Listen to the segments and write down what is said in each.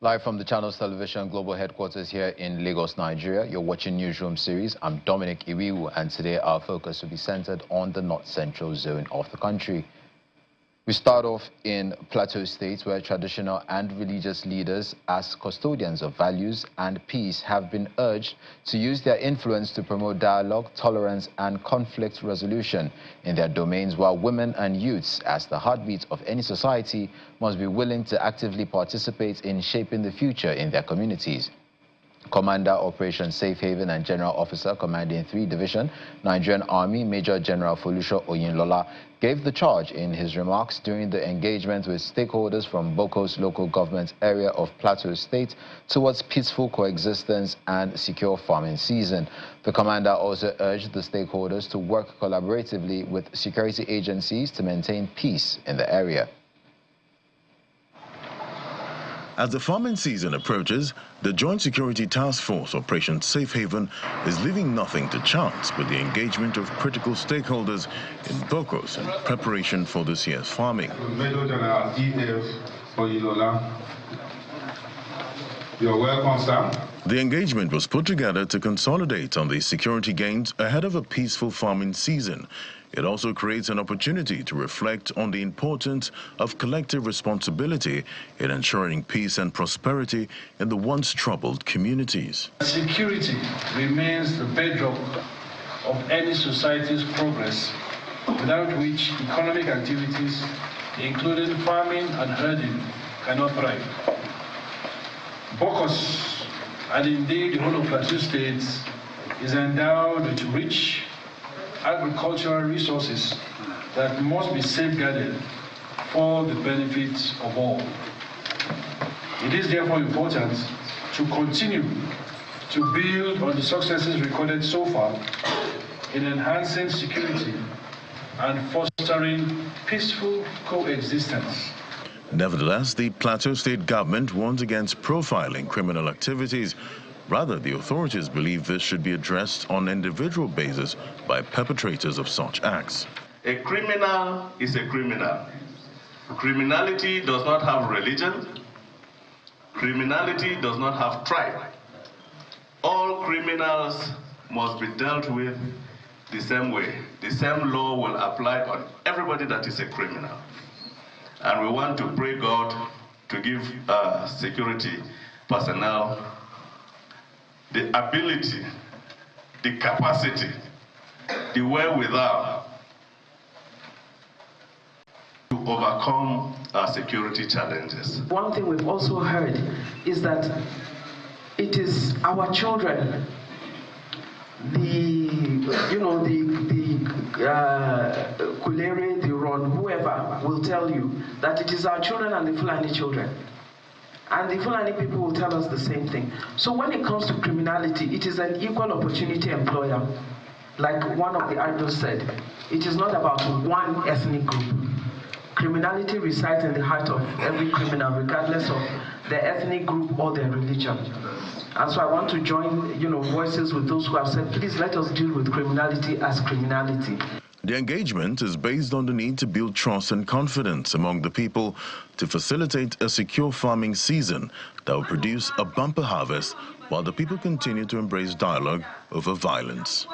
Live from the Channels Television Global Headquarters here in Lagos, Nigeria, you're watching Newsroom series. I'm Dominic Iwiwu, and today our focus will be centered on the north-central zone of the country. We start off in Plateau State, where traditional and religious leaders, as custodians of values and peace, have been urged to use their influence to promote dialogue, tolerance, and conflict resolution in their domains, while women and youths, as the heartbeat of any society, must be willing to actively participate in shaping the future in their communities. Commander Operation Safe Haven and General Officer commanding 3 Division, Nigerian Army, Major General Folusho Oyinlola, gave the charge in his remarks during the engagement with stakeholders from Boko's local government area of Plateau State towards peaceful coexistence and secure farming season. The commander also urged the stakeholders to work collaboratively with security agencies to maintain peace in the area. As the farming season approaches, the Joint Security Task Force Operation Safe Haven is leaving nothing to chance with the engagement of critical stakeholders in Bokos in preparation for this year's farming. Major General E.F. Oyinlola, you're welcome, sir. The engagement was put together to consolidate on the security gains ahead of a peaceful farming season. It also creates an opportunity to reflect on the importance of collective responsibility in ensuring peace and prosperity in the once troubled communities. Security remains the bedrock of any society's progress, without which economic activities, including farming and herding, cannot thrive. Bokos, and indeed the whole of Plateau State, is endowed with rich agricultural resources that must be safeguarded for the benefit of all. It is therefore important to continue to build on the successes recorded so far in enhancing security and fostering peaceful coexistence. Nevertheless, the Plateau State government warns against profiling criminal activities. Rather, the authorities believe this should be addressed on an individual basis by perpetrators of such acts. A criminal is a criminal. Criminality does not have religion. Criminality does not have tribe. All criminals must be dealt with the same way. The same law will apply on everybody that is a criminal. And we want to pray God to give security personnel the ability, the capacity, the wherewithal to overcome our security challenges. One thing we've also heard is that it is our children, Kulere, the Ron, whoever will tell you that it is our children and the Fulani children. And the Fulani people will tell us the same thing. So when it comes to criminality, it is an equal opportunity employer. Like one of the idols said, it is not about one ethnic group. Criminality resides in the heart of every criminal, regardless of their ethnic group or their religion. And so I want to join, voices with those who have said, please let us deal with criminality as criminality. The engagement is based on the need to build trust and confidence among the people to facilitate a secure farming season that will produce a bumper harvest while the people continue to embrace dialogue over violence.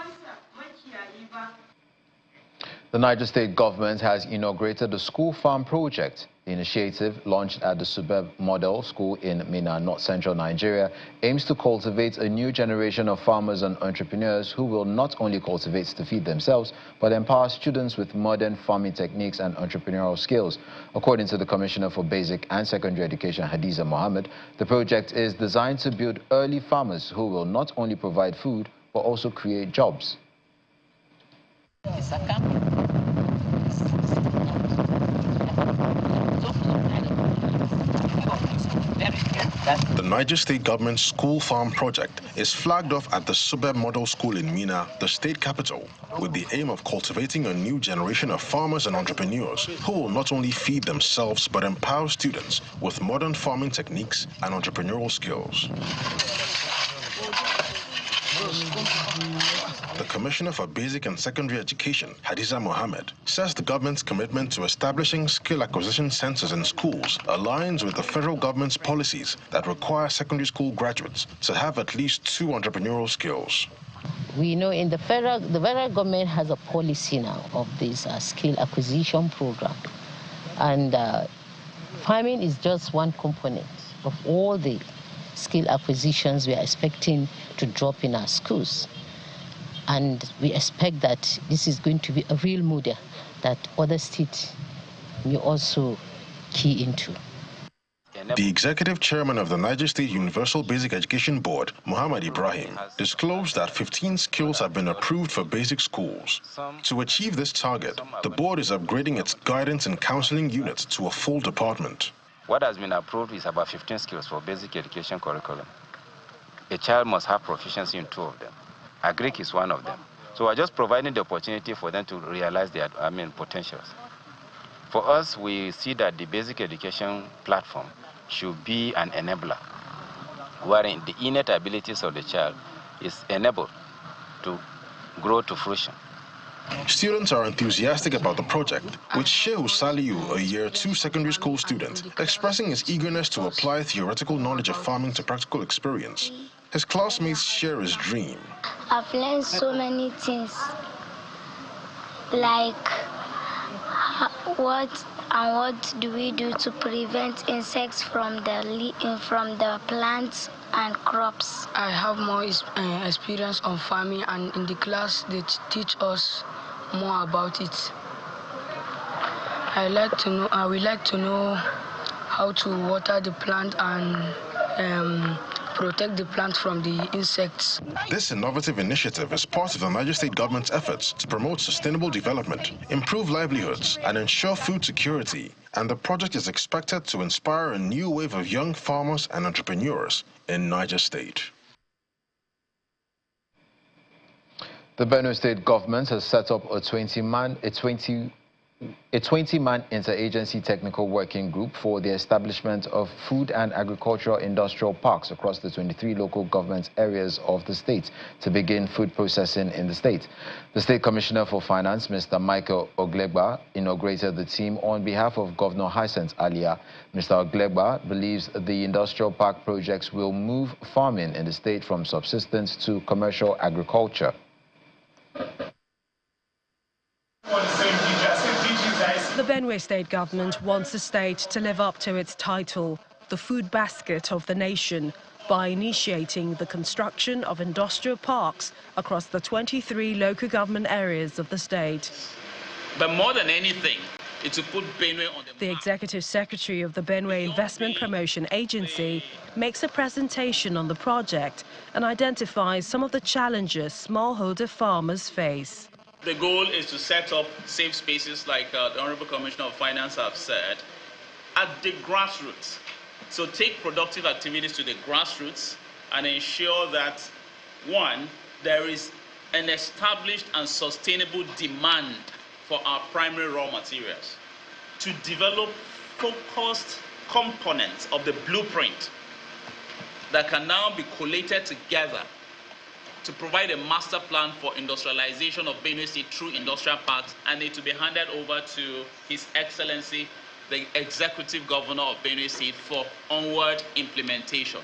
The Niger State government has inaugurated the School Farm Project. The initiative, launched at the Suburb Model School in Minna, north-central Nigeria, aims to cultivate a new generation of farmers and entrepreneurs who will not only cultivate to feed themselves, but empower students with modern farming techniques and entrepreneurial skills. According to the Commissioner for Basic and Secondary Education, Hadiza Mohammed, the project is designed to build early farmers who will not only provide food, but also create jobs. The Niger State government's School Farm project is flagged off at the Suburb Model School in Minna, the state capital, with the aim of cultivating a new generation of farmers and entrepreneurs who will not only feed themselves but empower students with modern farming techniques and entrepreneurial skills. The Commissioner for Basic and Secondary Education, Hadiza Mohammed, says the government's commitment to establishing skill acquisition centers in schools aligns with the federal government's policies that require secondary school graduates to have at least 2 entrepreneurial skills. We know the federal government has a policy now of this skill acquisition program. And farming is just one component of all the skill acquisitions we are expecting to drop in our schools. And we expect that this is going to be a real model that other states may also key into. The executive chairman of the Niger State Universal Basic Education Board, Muhammad Ibrahim, disclosed that 15 skills have been approved for basic schools. To achieve this target, the board is upgrading its guidance and counseling unit to a full department. What has been approved is about 15 skills for basic education curriculum. A child must have proficiency in 2 of them. Agric is one of them. So we're just providing the opportunity for them to realize their potentials. For us, we see that the basic education platform should be an enabler, wherein the innate abilities of the child is enabled to grow to fruition. Students are enthusiastic about the project, with Shehu Saliu, a Year 2 secondary school student, expressing his eagerness to apply theoretical knowledge of farming to practical experience. His classmates share his dream. I've learned so many things, like what do we do to prevent insects from the plants and crops. I have more experience on farming, and in the class they teach us more about it. I would like to know how to water the plant and protect the plant from the insects. This innovative initiative is part of the Niger State government's efforts to promote sustainable development, improve livelihoods, and ensure food security. And the project is expected to inspire a new wave of young farmers and entrepreneurs in Niger State. The Benue State government has set up a 20-man interagency technical working group for the establishment of food and agricultural industrial parks across the 23 local government areas of the state to begin food processing in the state. The State Commissioner for Finance, Mr. Michael Oglegba, inaugurated the team on behalf of Governor Hyacinth Alia. Mr. Oglegba believes the industrial park projects will move farming in the state from subsistence to commercial agriculture. The Benue State government wants the state to live up to its title, the food basket of the nation, by initiating the construction of industrial parks across the 23 local government areas of the state. But more than anything, it's to put Benue on the map. The executive secretary of the Benue Investment Promotion Agency makes a presentation on the project and identifies some of the challenges smallholder farmers face. The goal is to set up safe spaces, like the Honorable Commissioner of Finance have said, at the grassroots. So take productive activities to the grassroots and ensure that, one, there is an established and sustainable demand for our primary raw materials. To develop focused components of the blueprint that can now be collated together to provide a master plan for industrialization of Benue State through industrial parks, and it to be handed over to His Excellency, the Executive Governor of Benue State, for onward implementation.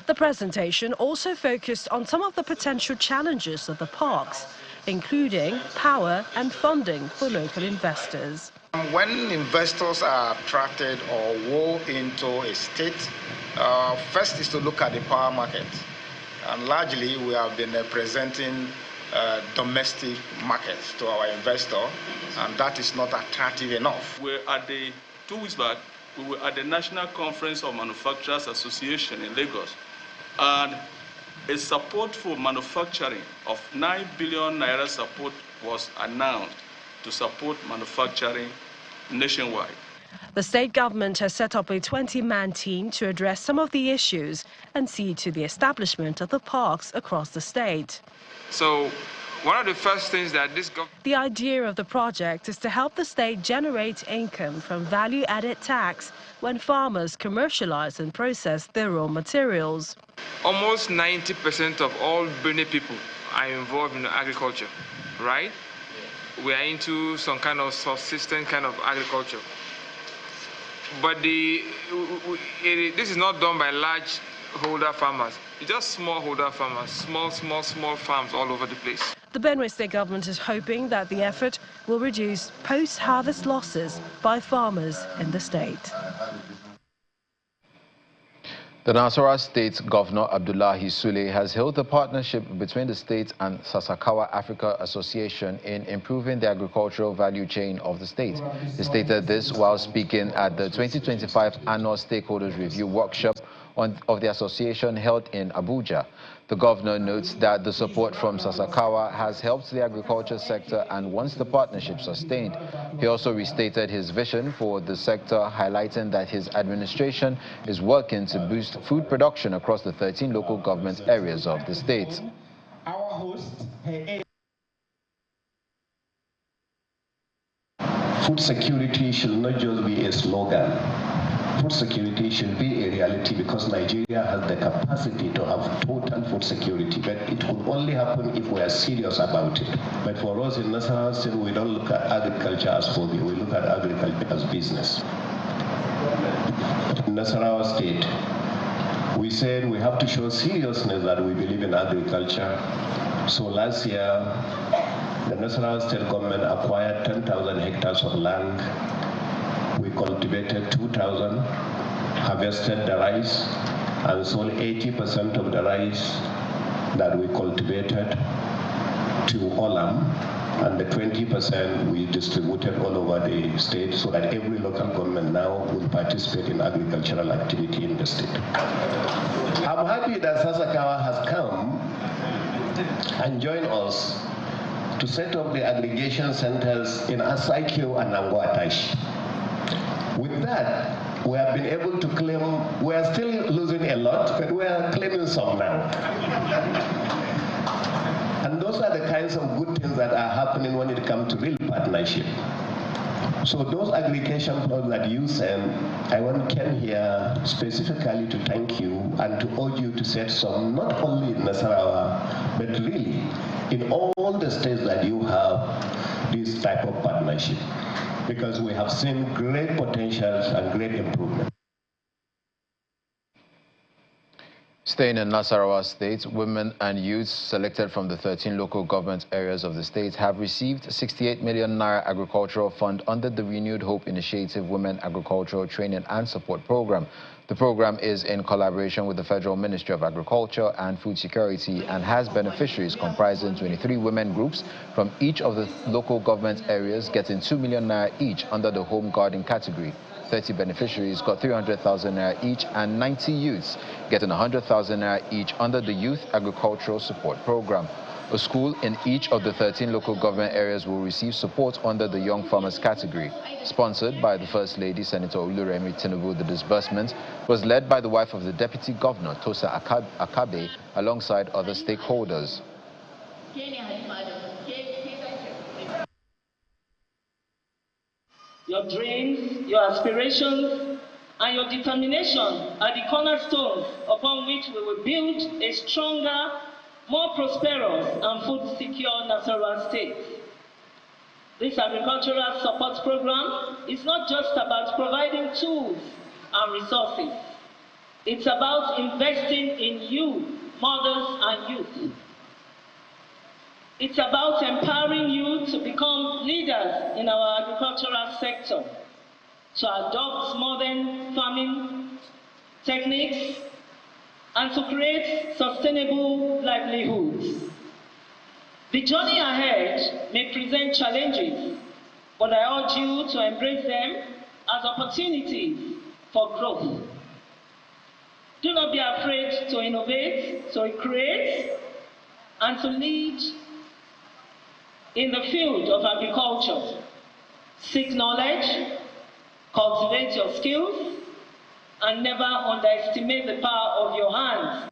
The presentation also focused on some of the potential challenges of the parks, including power and funding for local investors. When investors are attracted or go into a state, first is to look at the power market. And largely, we have been presenting domestic markets to our investor, and that is not attractive enough. We're at 2 weeks back, we were at the National Conference of Manufacturers Association in Lagos, and a support for manufacturing of 9 billion naira support was announced to support manufacturing nationwide. The state government has set up a 20-man team to address some of the issues and see to the establishment of the parks across the state. So one of the first things that The idea of the project is to help the state generate income from value-added tax when farmers commercialize and process their raw materials. Almost 90% of all Benue people are involved in agriculture, right? We are into some kind of subsistence kind of agriculture. But this is not done by large holder farmers. It's just small holder farmers, small farms all over the place. The Benue State government is hoping that the effort will reduce post-harvest losses by farmers in the state. The Nasarawa State Governor Abdullahi Sule has hailed the partnership between the state and Sasakawa Africa Association in improving the agricultural value chain of the state. He stated this while speaking at the 2025 Annual Stakeholders Review Workshop of the association held in Abuja. The governor notes that the support from Sasakawa has helped the agriculture sector and wants the partnership sustained. He also restated his vision for the sector, highlighting that his administration is working to boost food production across the 13 local government areas of the state. Our host, food security should not just be a slogan. Food security should be a reality because Nigeria has the capacity to have total food security, but it could only happen if we are serious about it. But for us in Nasarawa State, we don't look at agriculture as hobby, we look at agriculture as business. In Nasarawa State, we said we have to show seriousness that we believe in agriculture. So last year, the Nasarawa State government acquired 10,000 hectares of land. We cultivated 2,000, harvested the rice, and sold 80% of the rice that we cultivated to Olam, and the 20% we distributed all over the state so that every local government now will participate in agricultural activity in the state. I'm happy that Sasakawa has come and joined us to set up the aggregation centers in Asakio and Nangwatashi. With that, we have been able to claim, we are still losing a lot, but we are claiming some now. And those are the kinds of good things that are happening when it comes to real partnership. So those aggregation plots that you send, I want Ken here specifically to thank you and to urge you to set some, not only in Nasarawa, but really in all the states that you have this type of partnership. Because we have seen great potentials and great improvement. Staying in Nasarawa State, women and youths selected from the 13 local government areas of the state have received 68 million naira agricultural fund under the Renewed Hope Initiative Women Agricultural Training and Support Program. The program is in collaboration with the Federal Ministry of Agriculture and Food Security and has beneficiaries comprising 23 women groups from each of the local government areas getting 2 million naira each under the home garden category. 30 beneficiaries got 300,000 naira each and 90 youths getting 100,000 naira each under the Youth Agricultural Support Program. A school in each of the 13 local government areas will receive support under the Young Farmers category. Sponsored by the First Lady, Senator Oluremi Tinubu, the disbursement was led by the wife of the Deputy Governor, Tosa Akabe, alongside other stakeholders. Your dreams, your aspirations, and your determination are the cornerstones upon which we will build a stronger, more prosperous and food-secure Nasarawa State. This agricultural support program is not just about providing tools and resources. It's about investing in you, mothers and youth. It's about empowering you to become leaders in our agricultural sector, to adopt modern farming techniques, and to create sustainable livelihoods. The journey ahead may present challenges, but I urge you to embrace them as opportunities for growth. Do not be afraid to innovate, to create, and to lead in the field of agriculture. Seek knowledge, cultivate your skills, and never underestimate the power of your hands.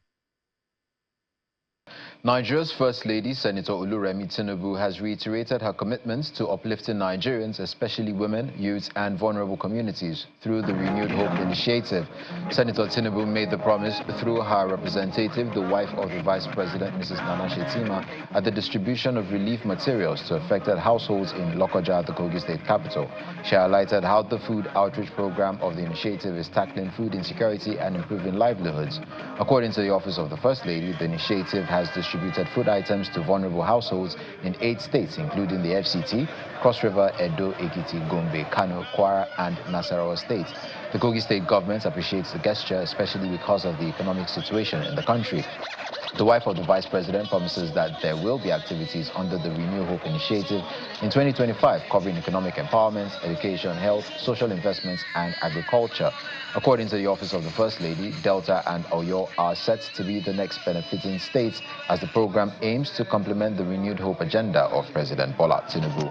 Nigeria's First Lady, Senator Oluremi Tinubu, has reiterated her commitment to uplifting Nigerians, especially women, youths and vulnerable communities, through the Renewed Hope initiative. Senator Tinubu made the promise through her representative, the wife of the Vice President, Mrs. Nana Shetima, at the distribution of relief materials to affected households in Lokoja, the Kogi State capital. She highlighted how the food outreach program of the initiative is tackling food insecurity and improving livelihoods. According to the Office of the First Lady, the initiative has distributed food items to vulnerable households in 8 states, including the FCT, Cross River, Edo, Ekiti, Gombe, Kano, Kwara, and Nasarawa states. The Kogi State government appreciates the gesture, especially because of the economic situation in the country. The wife of the Vice President promises that there will be activities under the Renew Hope initiative in 2025 covering economic empowerment, education, health, social investments and agriculture. According to the Office of the First Lady, Delta and Oyo are set to be the next benefiting states as the program aims to complement the Renewed Hope agenda of President Bola Tinubu.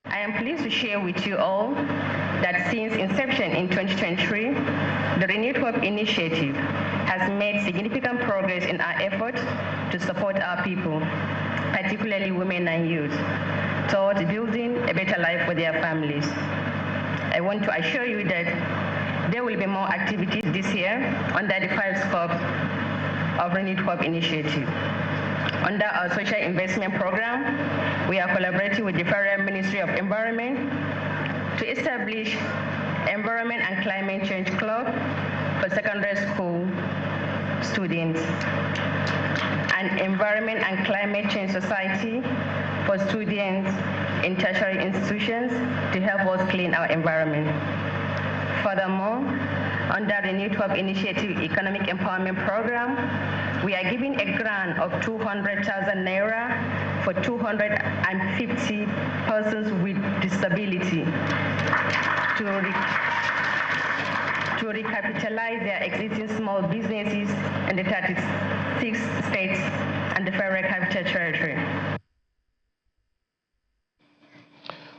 I am pleased to share with you all that since inception in 2023, the Renewed Hope initiative has made significant progress in our efforts to support our people, particularly women and youth, towards building a better life for their families. I want to assure you that there will be more activities this year under the 5 scopes of Renewed Hope initiative. Under our social investment program, we are collaborating with the Federal Ministry of Environment to establish Environment and Climate Change Club for secondary school students, and Environment and Climate Change Society for students in tertiary institutions to help us clean our environment. Furthermore, under the Renewed Hope Initiative Economic Empowerment Program, we are giving a grant of 200,000 naira for 250 persons with disability to recapitalize their existing small businesses in the 36 states and the Federal Capital Territory.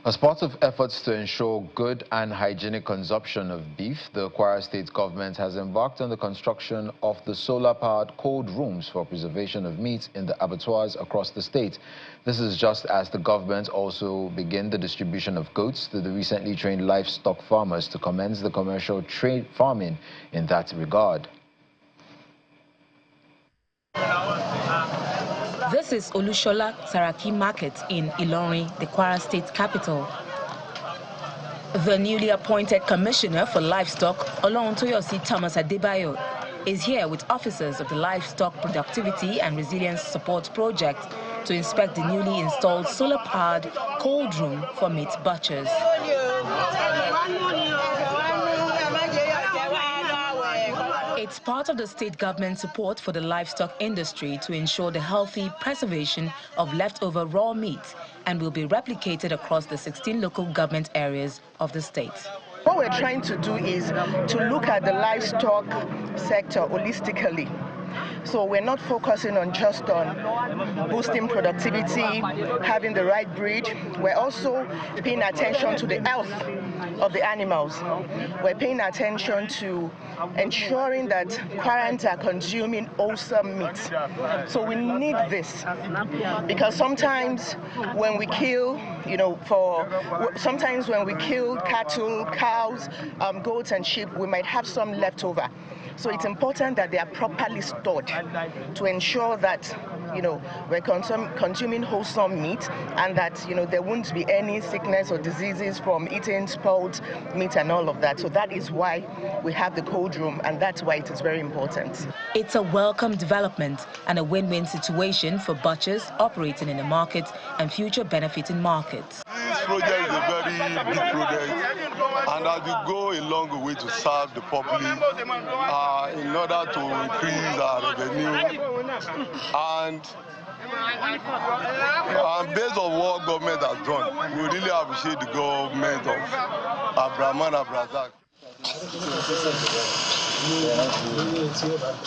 As part of efforts to ensure good and hygienic consumption of beef, the Kwara State government has embarked on the construction of the solar-powered cold rooms for preservation of meat in the abattoirs across the state. This is just as the government also began the distribution of goats to the recently trained livestock farmers to commence the commercial trade farming in that regard. This is Olushola Saraki Market in Ilorin, the Kwara State capital. The newly appointed Commissioner for Livestock, Oloruntoyosi Thomas Adebayo, is here with officers of the Livestock Productivity and Resilience Support Project to inspect the newly installed solar-powered cold room for meat butchers. It's part of the state government's support for the livestock industry to ensure the healthy preservation of leftover raw meat and will be replicated across the 16 local government areas of the state. What we're trying to do is to look at the livestock sector holistically. So we're not focusing on just on boosting productivity, having the right breed. We're also paying attention to the health of the animals. We're paying attention to ensuring that Kwarans are consuming wholesome meat. So we need this because sometimes when we kill, sometimes when we kill cattle, cows, goats and sheep, we might have some leftover. So it's important that they are properly stored to ensure that, we're consuming wholesome meat and that, there won't be any sickness or diseases from eating spoiled meat and all of that. So that is why we have the cold room, and that's why it is very important. It's a welcome development and a win-win situation for butchers operating in the market and future benefiting markets. This project is a very big project, and as we go a long way to serve the public in order to increase our revenue, and based on what government has done, we really appreciate the government of Abraman Abrazak.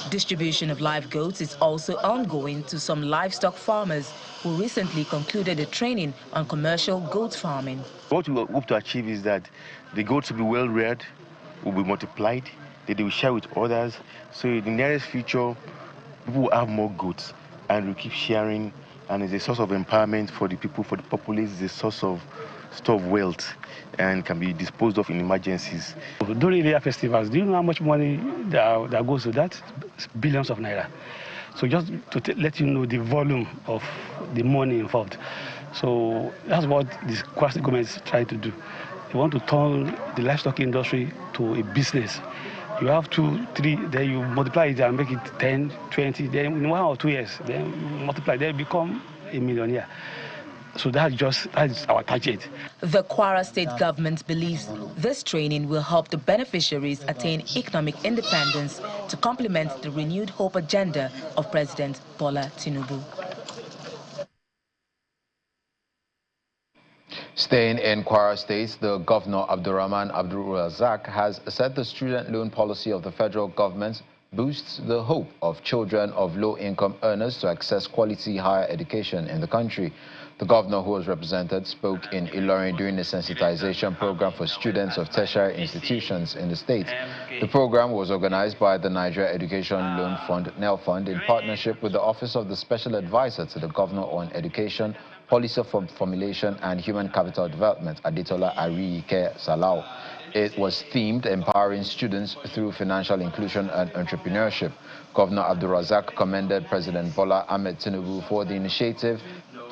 Distribution of live goats is also ongoing to some livestock farmers who recently concluded a training on commercial goat farming. What we hope to achieve is that the goats will be well reared, will be multiplied, that they will share with others. So in the nearest future, people will have more goods, and we keep sharing, and it's a source of empowerment for the people, for the populace. It's a source of store of wealth and can be disposed of in emergencies. During the festivals, do you know how much money that goes to that? It's billions of naira. So just to let you know the volume of the money involved. So that's what this Kwara State government is trying to do. They want to turn the livestock industry to a business. You have 2, 3, then you multiply it and make it 10, 20, then in 1 or 2 years, then you multiply, then you become a millionaire. So that's our target. The Kwara State government believes this training will help the beneficiaries attain economic independence to complement the renewed hope agenda of President Bola Tinubu. Staying in Kwara State, the Governor Abdurrahman Abdul-Razak has said the student loan policy of the federal government boosts the hope of children of low-income earners to access quality higher education in the country. The governor, who was represented, spoke in Ilorin during the sensitization program for students of tertiary institutions in the state. The program was organized by the Nigeria Education Loan Fund, NELFUND, in partnership with the Office of the Special Advisor to the Governor on Education, Policy Formulation and Human Capital Development, Adetola Arike Salau. It was themed Empowering Students Through Financial Inclusion and Entrepreneurship. Governor Abdul-Razak commended President Bola Ahmed Tinubu for the initiative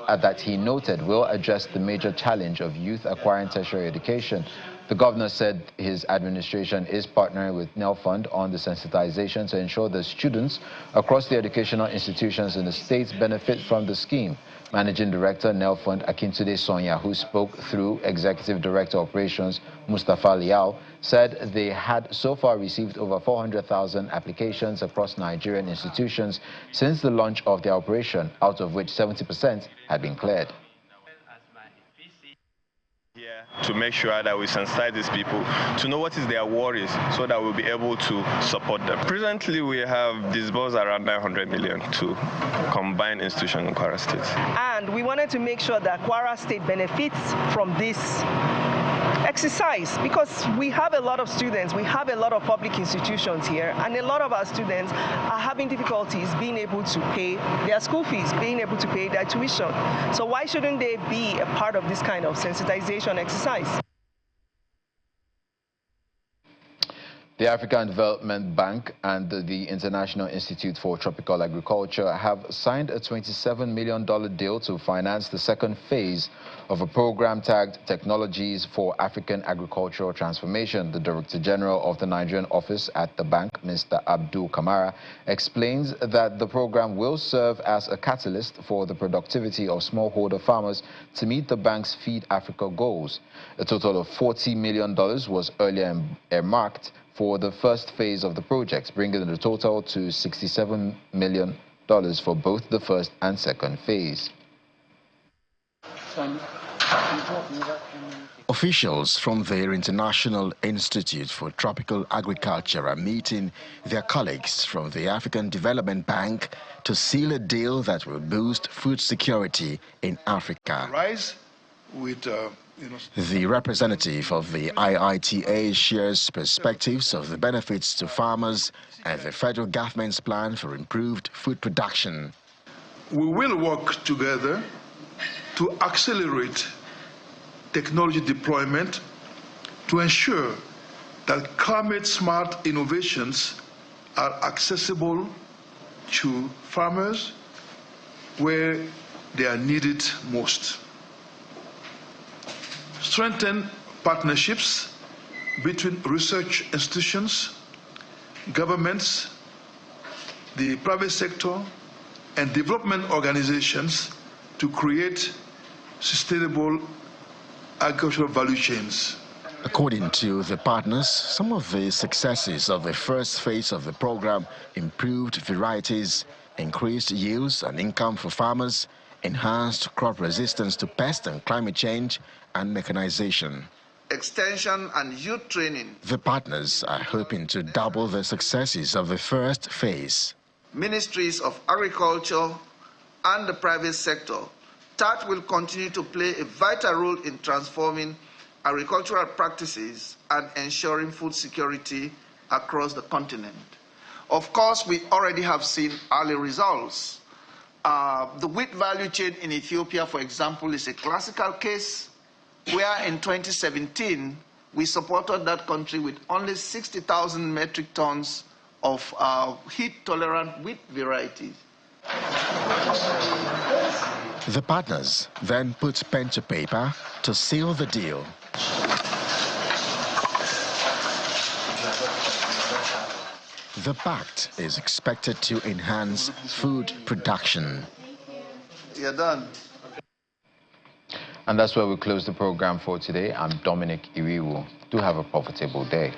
that he noted will address the major challenge of youth acquiring tertiary education. The governor said his administration is partnering with NELFUND on the sensitization to ensure that students across the educational institutions in the state benefit from the scheme. Managing Director NELFUND Akintude Sonia, who spoke through Executive Director Operations Mustafa Liao, said they had so far received over 400,000 applications across Nigerian institutions since the launch of their operation, out of which 70% had been cleared. To make sure that we sensitize these people to know what is their worries so that we'll be able to support them. Presently, we have disbursed around 900 million to combined institutions in Kwara State. And we wanted to make sure that Kwara State benefits from this exercise, because we have a lot of students, we have a lot of public institutions here, and a lot of our students are having difficulties being able to pay their school fees, being able to pay their tuition. So why shouldn't they be a part of this kind of sensitization exercise? The African Development Bank and the International Institute for Tropical Agriculture have signed a $27 million deal to finance the second phase of a program tagged Technologies for African Agricultural Transformation. The Director General of the Nigerian office at the bank, Mr. Abdul Kamara, explains that the program will serve as a catalyst for the productivity of smallholder farmers to meet the bank's Feed Africa goals. A total of $40 million was earlier earmarked for the first phase of the project, bringing the total to $67 million for both the first and second phase. Officials from their International Institute for Tropical Agriculture are meeting their colleagues from the African Development Bank to seal a deal that will boost food security in Africa. The representative of the IITA shares perspectives of the benefits to farmers and the federal government's plan for improved food production. We will work together to accelerate technology deployment to ensure that climate-smart innovations are accessible to farmers where they are needed most. Strengthen partnerships between research institutions, governments, the private sector, and development organizations to create sustainable agricultural value chains. According to the partners, some of the successes of the first phase of the program: improved varieties, increased yields and income for farmers, enhanced crop resistance to pest and climate change, and mechanization. Extension and youth training. The partners are hoping to double the successes of the first phase. Ministries of Agriculture and the private sector, that will continue to play a vital role in transforming agricultural practices and ensuring food security across the continent. Of course, we already have seen early results. The wheat value chain in Ethiopia, for example, is a classical case where in 2017, we supported that country with only 60,000 metric tons of heat-tolerant wheat varieties. The partners then put pen to paper to seal the deal. The pact is expected to enhance food production. You're done. And that's where we close the program for today. I'm Dominic Iriwu. Do have a profitable day.